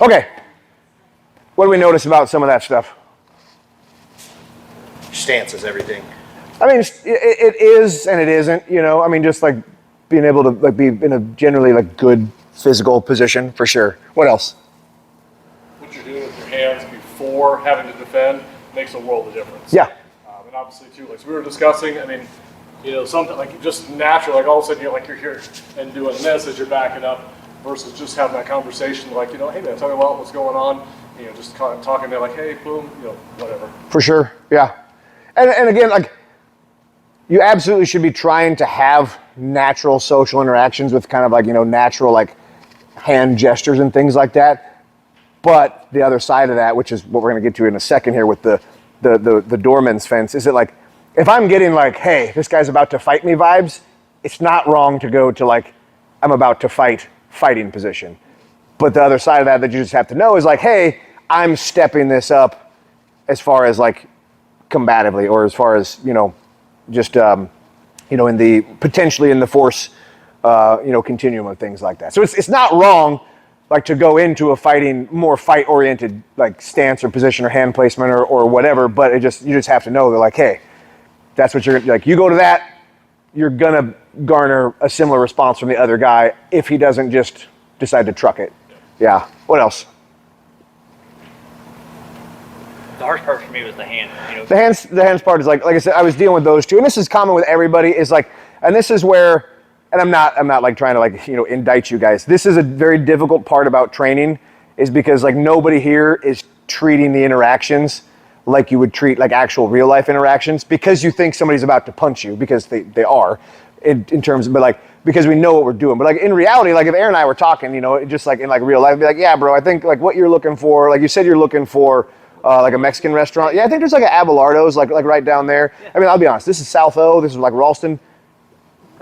Okay. What do we notice about some of that stuff? Stance is everything. I mean, it is and it isn't, you know. I mean, just like being able to like be in a generally like good physical position for sure. What else? What you're doing with your hands before having to defend makes a world of difference. Yeah. And obviously too, like so we were discussing, I mean, you know, something like just natural, like all of a sudden you're here and doing this as you're backing up versus just having that conversation like, you know, hey man, tell me about what's going on. You know, just kind of talking to like, hey, boom, you know, whatever. For sure, yeah. And again, like, you absolutely should be trying to have natural social interactions with kind of like, you know, natural like hand gestures and things like that. But the other side of that, which is what we're going to get to in a second here with the Doorman's fence, is it like, if I'm getting like, hey, this guy's about to fight me vibes, it's not wrong to go to like, I'm about to fighting position. But the other side of that you just have to know is like, hey, I'm stepping this up as far as like combatively, or as far as, you know, just, you know, in the potentially in the force, you know, continuum of things like that. So it's not wrong, like to go into a more fight oriented like stance or position or hand placement or whatever. But you just have to know that like, hey, that's what you're like. You go to that, you're gonna garner a similar response from the other guy if he doesn't just decide to truck it. Yeah. What else? The hardest part for me was the hand. You know? The hands part is like I said, I was dealing with those two, and this is common with everybody. Is like, and this is where, and I'm not like trying to like, you know, indict you guys. This is a very difficult part about training, is because like nobody here is treating the interactions like you would treat like actual real life interactions, because you think somebody's about to punch you, because they are, in terms of, but like, because we know what we're doing. But like in reality, like if Aaron and I were talking, you know, just like in like real life, I'd be like, yeah, bro, I think like what you're looking for, like you said you're looking for like a Mexican restaurant. Yeah, I think there's like an Abelardo's like right down there. Yeah. I mean, I'll be honest, this is South O, this is like Ralston.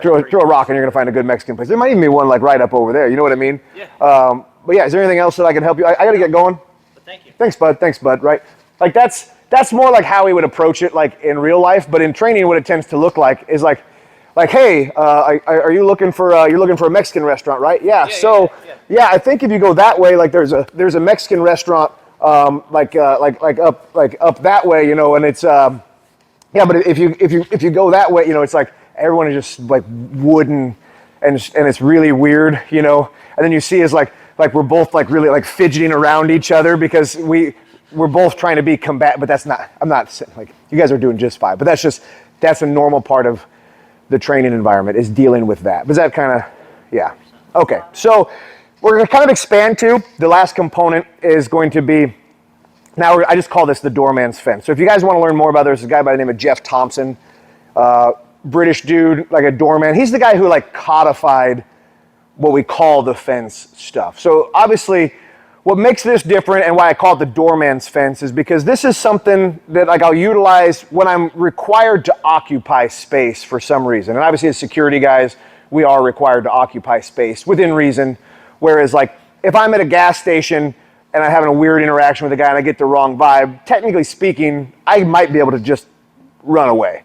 Throw a rock and you're gonna find a good Mexican place. There might even be one like right up over there, you know what I mean? Yeah. But yeah, is there anything else that I can help you? I gotta get going. But thank you. Thanks bud, right? Like that's more like how we would approach it like in real life, but in training what it tends to look like is like, hey, are you looking for a Mexican restaurant, right? Yeah. Yeah, I think if you go that way, like there's a Mexican restaurant, like up that way, you know, and it's yeah. But if you go that way, you know, it's like everyone is just like wooden, and it's really weird, you know. And then you see is like we're both like really like fidgeting around each other because we're both trying to be combat. But that's not. I'm not like you guys are doing just fine. But that's a normal part of the training environment, is dealing with that. But that kind of, yeah. Okay, so we're going to kind of expand to the last component is going to be, now I just call this the Doorman's fence. So if you guys want to learn more about this, there's a guy by the name of Jeff Thompson, British dude, like a doorman. He's the guy who like codified what we call the fence stuff. So obviously what makes this different and why I call it the Doorman's fence is because this is something that like I'll utilize when I'm required to occupy space for some reason. And obviously as security guys, we are required to occupy space within reason. Whereas like if I'm at a gas station and I'm having a weird interaction with a guy and I get the wrong vibe, technically speaking, I might be able to just run away.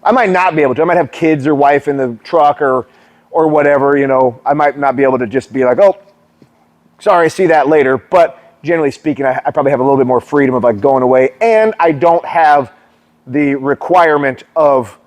I might not be able to. I might have kids or wife in the truck or whatever, you know. I might not be able to just be like, oh, sorry, see that later. But generally speaking, I probably have a little bit more freedom of like going away, and I don't have the requirement of,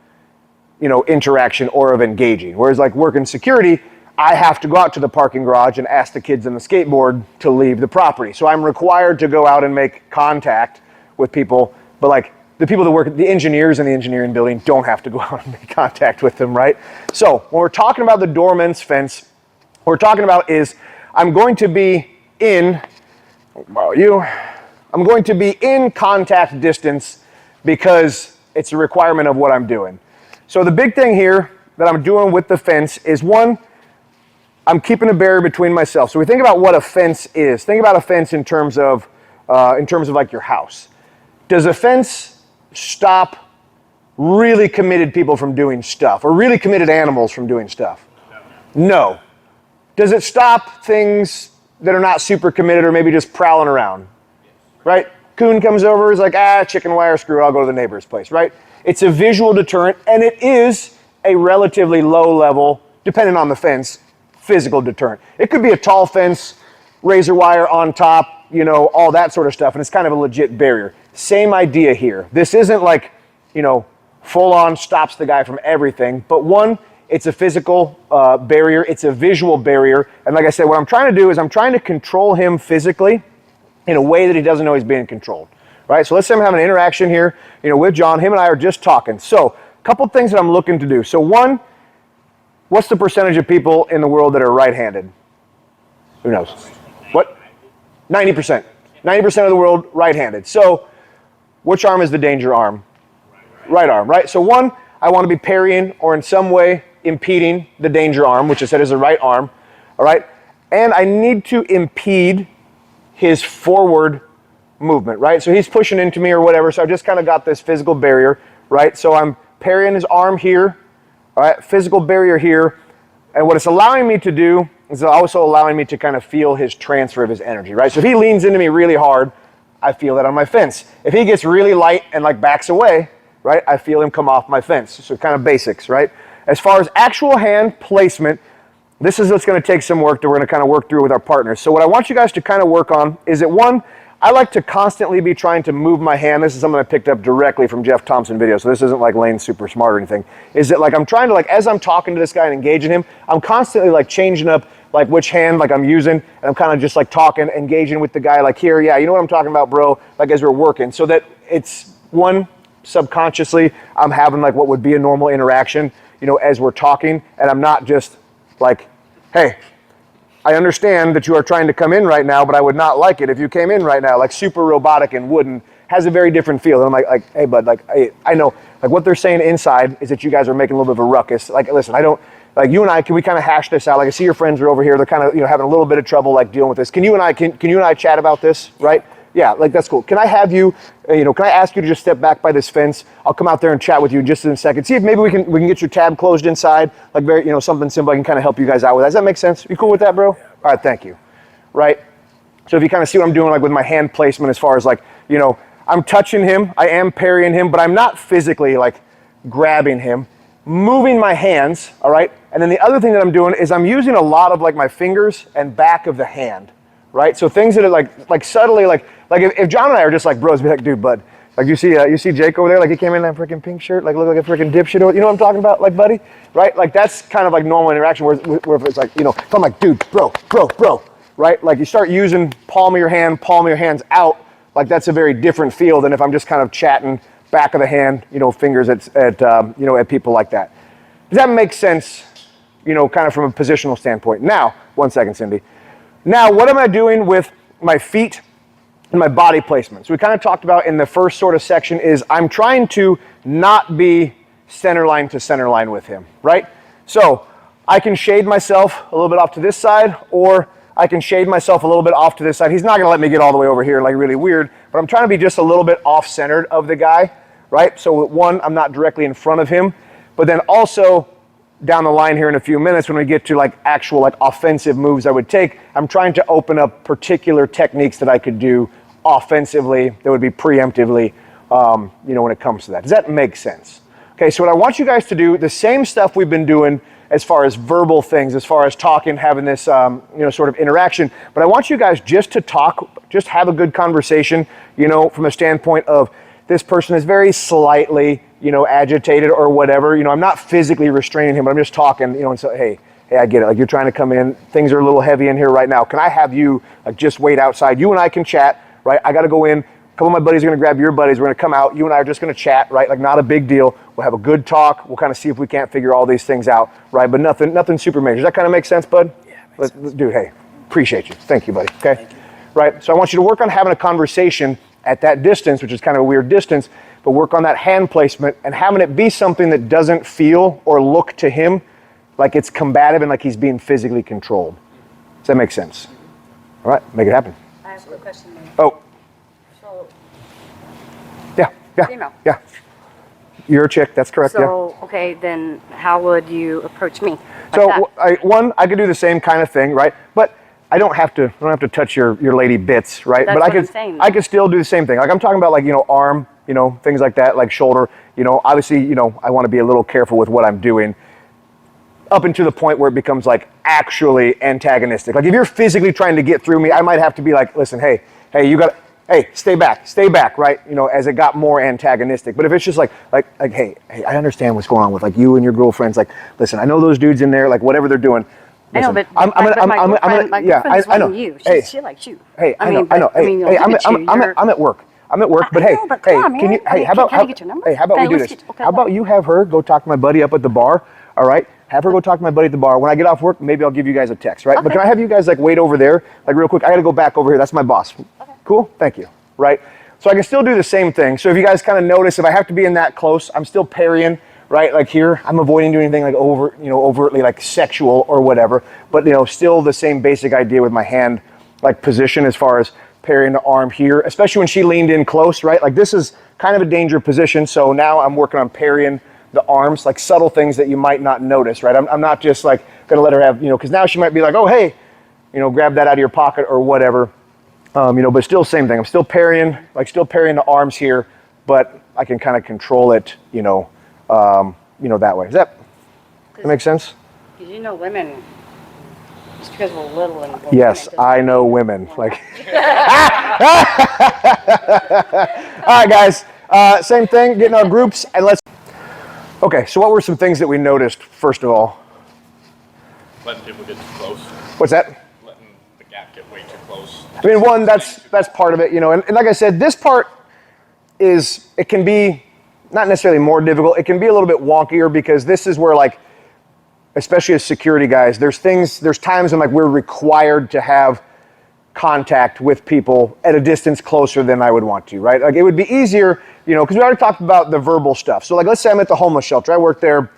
you know, interaction or of engaging. Whereas like working security, I have to go out to the parking garage and ask the kids on the skateboard to leave the property. So I'm required to go out and make contact with people, but like the people that work, the engineers in the engineering building don't have to go out and make contact with them, right? So when we're talking about the Doorman's fence, what we're talking about is I'm going to be in contact distance because it's a requirement of what I'm doing. So the big thing here that I'm doing with the fence is, one, I'm keeping a barrier between myself. So we think about what a fence is. Think about a fence in terms of like your house. Does a fence stop really committed people from doing stuff, or really committed animals from doing stuff? No. Does it stop things that are not super committed or maybe just prowling around? Right? Coon comes over, is like, chicken wire, screw it, I'll go to the neighbor's place, right? It's a visual deterrent, and it is a relatively low level, depending on the fence, physical deterrent. It could be a tall fence razor wire on top, you know, all that sort of stuff, and it's kind of a legit barrier. Same idea here. This isn't like, you know, full on stops the guy from everything, but one, it's a physical barrier, it's a visual barrier, and like I said, what I'm trying to do is I'm trying to control him physically in a way that he doesn't know he's being controlled, right? So let's say I'm having an interaction here, you know, with John. Him and I are just talking. So a couple things that I'm looking to do. So one, what's the percentage of people in the world that are right-handed? Who knows? What? 90%. 90% of the world right-handed. So which arm is the danger arm? Right arm, right? So one, I want to be parrying or in some way impeding the danger arm, which I said is the right arm, all right? And I need to impede his forward movement, right? So he's pushing into me or whatever, so I've just kind of got this physical barrier, right? So I'm parrying his arm here, all right? Physical barrier here, and what it's allowing me to do is also allowing me to kind of feel his transfer of his energy, right? So if he leans into me really hard, I feel that on my fence. If he gets really light and like backs away, right, I feel him come off my fence. So kind of basics, right? As far as actual hand placement, this is what's going to take some work that we're going to kind of work through with our partners. So what I want you guys to kind of work on is that one, I like to constantly be trying to move my hand. This is something I picked up directly from Jeff Thompson video, so this isn't like Lane's super smart or anything. Is that like I'm trying to like, as I'm talking to this guy and engaging him, I'm constantly like changing up like which hand like I'm using, and I'm kind of just like talking, engaging with the guy like here, yeah, you know what I'm talking about, bro, like as we're working. So that it's one, subconsciously, I'm having like what would be a normal interaction, you know, as we're talking, and I'm not just like, hey, I understand that you are trying to come in right now, but I would not like it if you came in right now, like super robotic and wooden, has a very different feel. And I'm like, hey, bud, like, I know, like what they're saying inside is that you guys are making a little bit of a ruckus. Like, listen, I don't, like you and I, can we kind of hash this out? Like I see your friends are over here, they're kind of, you know, having a little bit of trouble like dealing with this. Can you and I chat about this, right? Yeah, like that's cool. Can I have you, you know, can I ask you to just step back by this fence? I'll come out there and chat with you in just in a second. See if maybe we can get your tab closed inside, like very, you know, something simple I can kind of help you guys out with. Does that make sense? You cool with that, bro? All right, thank you. Right? So if you kind of see what I'm doing like with my hand placement as far as like, you know, I'm touching him, I am parrying him, but I'm not physically like grabbing him, moving my hands, all right? And then the other thing that I'm doing is I'm using a lot of like my fingers and back of the hand, right? So things that are like subtly like if John and I are just like bros, be like, dude, bud, like you see Jake over there, like he came in that freaking pink shirt, like look like a freaking dipshit, you know what I'm talking about, like buddy, right? Like that's kind of like normal interaction where if it's like, you know, if I'm like, dude, bro, right? Like you start using palm of your hands out, like that's a very different feel than if I'm just kind of chatting back of the hand, you know, fingers at you know, at people like that. Does that make sense, you know, kind of from a positional standpoint? Now, one second, Cindy. Now, what am I doing with my feet and my body placement? So we kind of talked about in the first sort of section is I'm trying to not be center line to center line with him, right? So I can shade myself a little bit off to this side, or I can shade myself a little bit off to this side. He's not gonna let me get all the way over here like really weird, but I'm trying to be just a little bit off-centered of the guy, right? So one, I'm not directly in front of him, but then also down the line here in a few minutes when we get to like actual like offensive moves I would take, I'm trying to open up particular techniques that I could do offensively that would be preemptively, you know, when it comes to that. Does that make sense? Okay, so what I want you guys to do, the same stuff we've been doing as far as verbal things, as far as talking, having this, you know, sort of interaction, but I want you guys just to talk, just have a good conversation, you know, from a standpoint of this person is very slightly, you know, agitated or whatever. You know, I'm not physically restraining him, but I'm just talking, you know, and so, hey, I get it. Like you're trying to come in. Things are a little heavy in here right now. Can I have you like just wait outside? You and I can chat, right? I got to go in. A couple of my buddies are going to grab your buddies. We're going to come out. You and I are just going to chat, right? Like not a big deal. We'll have a good talk. We'll kind of see if we can't figure all these things out, right? But nothing super major. Does that kind of make sense, bud? Yeah, makes sense. Dude, hey, appreciate you. Thank you, buddy. Okay. Thank you. Right. So I want you to work on having a conversation at that distance, which is kind of a weird distance, but work on that hand placement and having it be something that doesn't feel or look to him like it's combative and like he's being physically controlled. Does that make sense? All right, make it happen. I have a quick question. Oh. So, Yeah. You're a chick, that's correct, so okay, then how would you approach me? So I could do the same kind of thing, right? But I don't have to touch your lady bits, right? That's but what I'm saying. I could still do the same thing. Like I'm talking about like, you know, arm, you know, things like that, like shoulder, you know, obviously, you know, I want to be a little careful with what I'm doing. up until the point where it becomes like actually antagonistic. Like if you're physically trying to get through me, I might have to be like, listen, hey, stay back, right? You know, as it got more antagonistic. But if it's just like, hey, I understand what's going on with like you and your girlfriends. Like, listen, I know those dudes in there, like whatever they're doing. I know, Listen, but my girlfriend I know. is you. Hey, She likes you. Hey, I know. Hey, I'm at work. But I hey, know, but come on, can man. you? Hey, Can I get your number? Hey, how about Okay, we do let's this? get- okay, How about bye. you have her go talk to my buddy up at the bar? All right, have her go talk to my buddy at the bar. When I get off work, maybe I'll give you guys a text, right? But Okay. can I have you guys like wait over there, like real quick? I got to go back over here. That's my boss. Okay. Cool. Thank you. Right. So I can still do the same thing. So if you guys kind of notice, if I have to be in that close, I'm still parrying. Right, like here, I'm avoiding doing anything like overtly like sexual or whatever. But still the same basic idea with my hand, like position as far as parrying the arm here, especially when she leaned in close. Right, like this is kind of a danger position. So now I'm working on parrying the arms, like subtle things that you might not notice. Right, I'm not just like gonna let her have because now she might be like, oh hey, grab that out of your pocket or whatever. But still same thing. I'm still parrying the arms here, but I can kind of control it. That way. Does that make sense? Because women, just because we're little and we're Yes, women, I know women. Like, all right, guys. Same thing. Get in our groups and let's. Okay, so what were some things that we noticed? First of all, Letting people get too close. what's that? Letting the gap get way too close. I mean, one, that's part of it, and like I said, this part it can be not necessarily more difficult. It can be a little bit wonkier because this is where, like, especially as security guys, there's times when like we're required to have contact with people at a distance closer than I would want to, right? Like it would be easier, because we already talked about the verbal stuff. So like, let's say I'm at the homeless shelter. I work there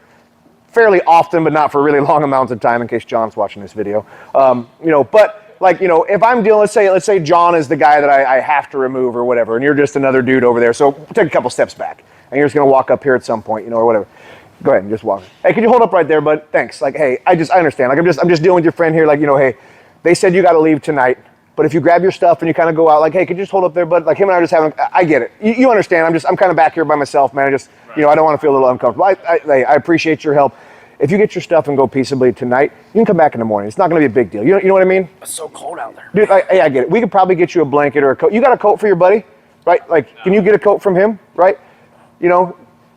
fairly often, but not for really long amounts of time in case John's watching this video. But like, if I'm dealing, let's say John is the guy that I have to remove or whatever, and you're just another dude over there. So take a couple steps back and you're just going to walk up here at some point, or whatever. Go ahead and just walk. Hey, could you hold up right there, bud? Thanks. Like, hey, I understand. Like, I'm just dealing with your friend here. Like, hey, they said you got to leave tonight, but if you grab your stuff and you kind of go out, like, hey, could you just hold up there, bud? Like, him and I are just having. I get it. You understand. I'm kind of back here by myself, man. I just, I don't want to feel a little uncomfortable. I appreciate your help. If you get your stuff and go peaceably tonight, you can come back in the morning. It's not going to be a big deal. You know what I mean? It's so cold out there. Dude, I get it. We could probably get you a blanket or a coat. You got a coat for your buddy, right? Like, Can you get a coat from him, right?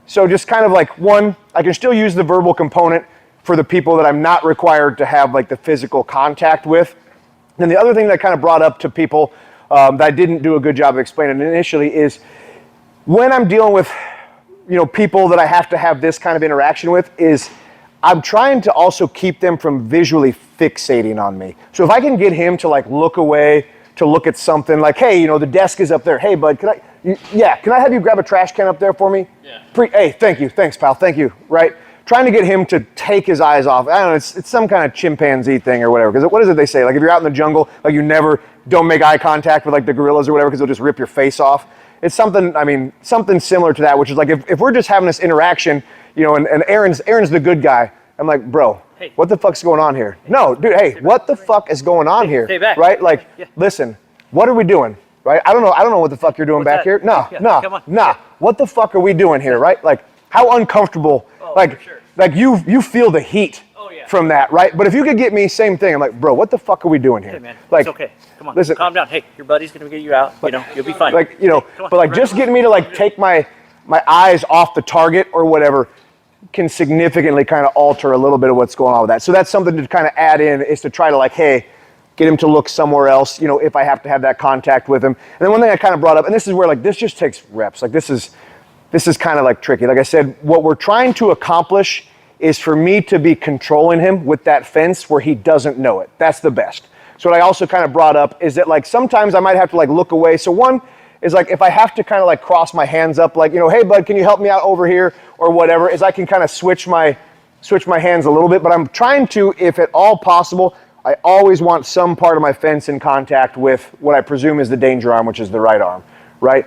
So just kind of like one, I can still use the verbal component for the people that I'm not required to have like the physical contact with. And the other thing that I kind of brought up to people that I didn't do a good job of explaining initially is when I'm dealing with, people that I have to have this kind of interaction with is I'm trying to also keep them from visually fixating on me. So if I can get him to like look away, to look at something like, hey, the desk is up there. Hey, bud, can I have you grab a trash can up there for me? Yeah. Hey, thank you. Thanks, pal. Thank you. Right? Trying to get him to take his eyes off. I don't know. It's some kind of chimpanzee thing or whatever. Because what is it they say? Like if you're out in the jungle, like you never don't make eye contact with like the gorillas or whatever because they'll just rip your face off. It's something similar to that, which is like if we're just having this interaction, and Aaron's the good guy. I'm like, bro, Hey. what the fuck's going on here? No, dude, hey, what the fuck is going on here? Stay back. Right? Like, Yeah. listen, what are we doing? Right? I don't know what the fuck you're doing back What's that? here. Yeah, come on. Nah. What the fuck are we doing here, right? Like, how uncomfortable, for sure. like you feel the heat yeah. from that, right? But if you could get me, same thing. I'm like, bro, what the fuck are we doing here? Hey, man. Like, It's okay. Come on. listen, Calm down. Hey, your buddy's going to get you out. You'll be fine. like, Come on, but like just getting me to like take my eyes off the target or whatever can significantly kind of alter a little bit of what's going on with that. So that's something to kind of add in is to try to like, hey, get him to look somewhere else, if I have to have that contact with him. And then one thing I kind of brought up, and this is where like this just takes reps. Like this is kind of like tricky. Like I said, what we're trying to accomplish is for me to be controlling him with that fence where he doesn't know it. That's the best. So what I also kind of brought up is that like sometimes I might have to like look away. So one is like if I have to kind of like cross my hands up, like, hey bud, can you help me out over here or whatever, is I can kind of switch my hands a little bit, but I'm trying to, if at all possible, I always want some part of my fence in contact with what I presume is the danger arm, which is the right arm, right?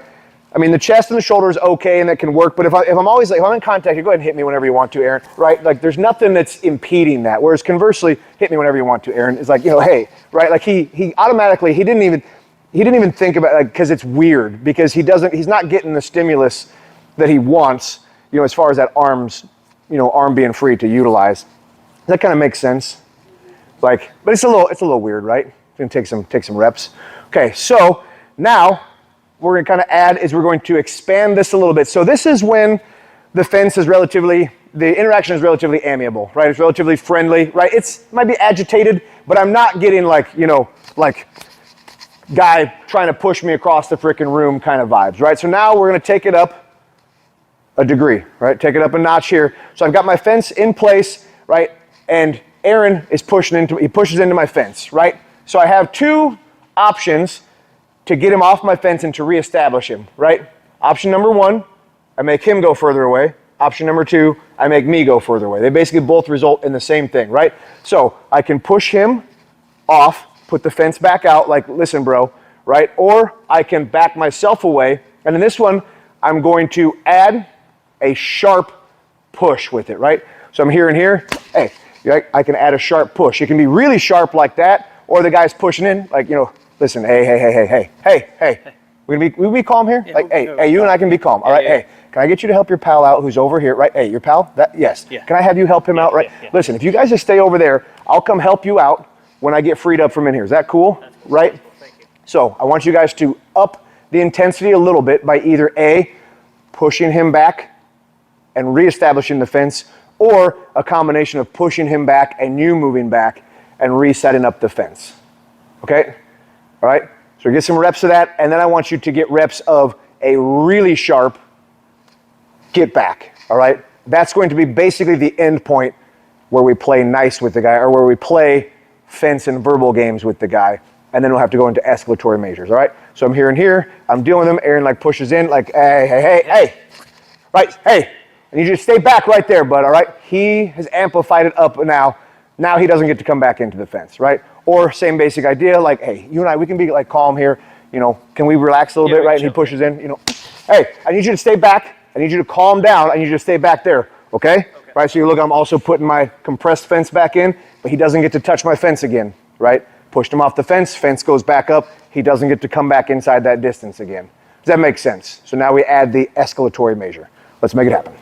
I mean, the chest and the shoulder is okay and that can work, but if I'm always like, if I'm in contact, you go ahead and hit me whenever you want to, Aaron, right? Like there's nothing that's impeding that. Whereas conversely, hit me whenever you want to, Aaron, is like, hey, right? Like he automatically, he didn't even think about it, like, because it's weird, because he's not getting the stimulus that he wants, as far as that arm being free to utilize. That kind of makes sense. Like, but it's a little weird, right? It's gonna take some reps. Okay, so now we're gonna kind of add is we're going to expand this a little bit. So this is when the fence is the interaction is relatively amiable, right? It's relatively friendly, right? It might be agitated, but I'm not getting like, like guy trying to push me across the freaking room kind of vibes, right? So now we're gonna take it up a degree, right? Take it up a notch here. So I've got my fence in place, right? And Aaron is pushes into my fence, right? So I have two options to get him off my fence and to reestablish him, right? Option number one, I make him go further away. Option number two, I make me go further away. They basically both result in the same thing, right? So I can push him off, put the fence back out, like, listen, bro, right? Or I can back myself away. And in this one, I'm going to add a sharp push with it, right? So I'm here and here. Hey, I can add a sharp push. It can be really sharp like that, or the guy's pushing in, like, listen, hey. We be calm here? Yeah, like, hey, you and I can be calm. All right, hey, can I get you to help your pal out who's over here, right? Hey, your pal? Yes. Yeah. Can I have you help him out, right? Yeah. Listen, if you guys just stay over there, I'll come help you out when I get freed up from in here. Is that cool? That's cool. Right? Thank you. So I want you guys to up the intensity a little bit by either A, pushing him back and reestablishing the fence, or a combination of pushing him back and you moving back and resetting up the fence. Okay? All right? So get some reps of that, and then I want you to get reps of a really sharp get back. All right? That's going to be basically the end point where we play nice with the guy, or where we play fence and verbal games with the guy, and then we'll have to go into escalatory measures. All right? So I'm here and here. I'm dealing with him. Aaron like pushes in, like, hey. Right? Hey. I need you to stay back right there, bud, all right? He has amplified it up now. Now he doesn't get to come back into the fence, right? Or same basic idea, like, hey, you and I, we can be like calm here. Can we relax a little bit, right? And he pushes in, hey, I need you to stay back. I need you to calm down. I need you to stay back there, okay? Right, so you look, I'm also putting my compressed fence back in, but he doesn't get to touch my fence again, right? Pushed him off the fence goes back up. He doesn't get to come back inside that distance again. Does that make sense? So now we add the escalatory measure. Let's make it happen.